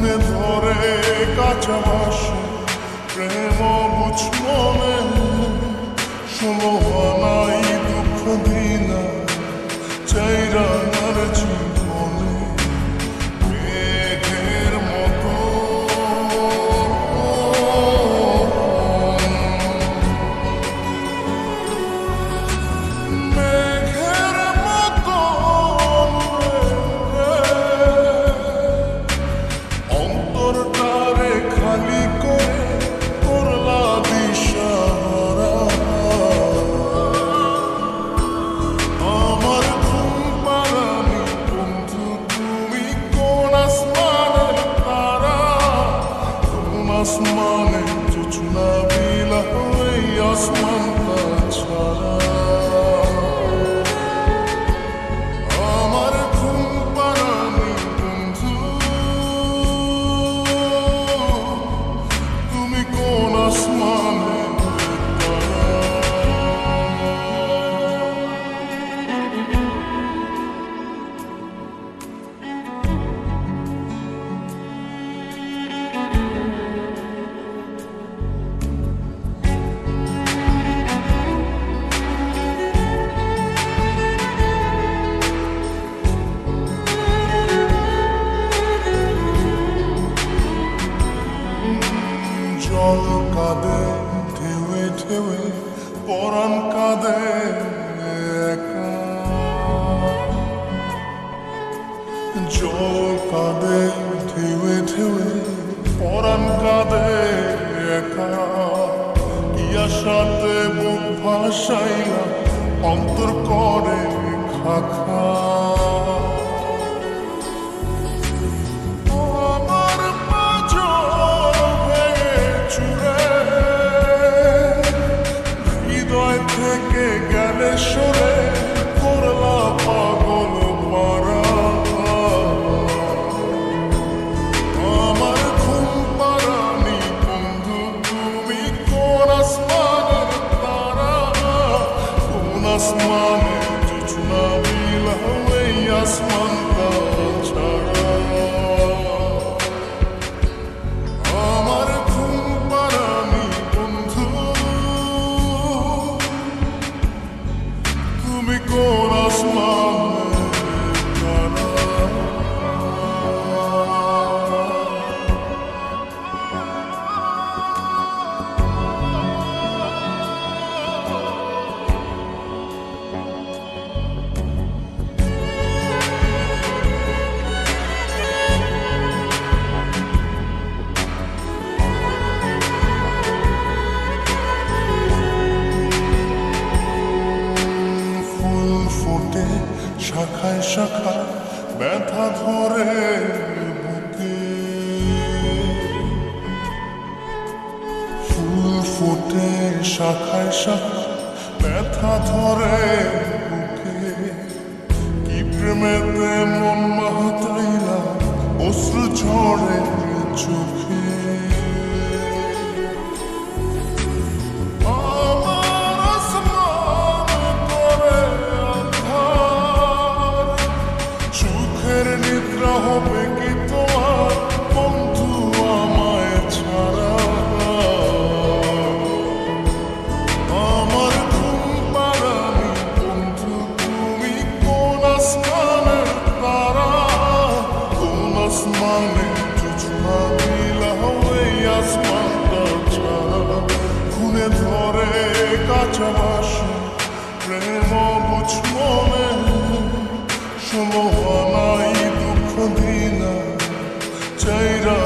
খুনে ধরে কাঁচা বাসে প্রেম বুঝ মনে ষোলো আনাই দুঃখ দিনা চাইরা নার জীবনে মেঘের মতো অন্তরটারে খালি করে করলা দিশাহারা আমার ঘুম পাড়ানি বন্ধু তুমি কোন আসমানের তারা কোন আসমানে জোছনা বিলা ওই আসমানটা ছাড়া আমার ঘুম পাড়ানি বন্ধু তুমি কোন আসমানের তারা জল কাঁদে ঢেউয়ে ঢেউয়ে পরাণ কাঁদে একা জল কাঁদে ঢেউয়ে ঢেউয়ে পরাণ কাঁদে একা কি আশাতে বুক ভাসাইলা অন্তর করে খাখা থেকে গেলে সরে করলা পাগল মারা আমার ঘুম পাড়ানি বন্ধু তুমি কোন আসমানের তারা কোন আসমানে জোছনা বিলা ওই আসমানটা ছাড়া আমার ঘুম পাড়ানি বন্ধু তুমি কোন আসমানের তারা ফোটে শাখায় শাখায় ব্যথা ধরে বুকে ফুল ফোটে শাখায় শাখায় ব্যথা ধরে বুকে কি প্রেমেতে মন মাহাতাইলা অশ্রু ঝরে চোখে নিদ্রা হবে কি তোমার বন্ধু আমায় ছাড়া আমার ঘুম পাড়ানি বন্ধু তুমি কোন আসমানের তারা কোন আসমানে জোছনা বিলা ওই আসমানটা ছাড়া খুনে ধরে কাঁচা বাসে প্রেম বুঝ মনে ষোলো আনাই দুঃখ দিনা চাইরা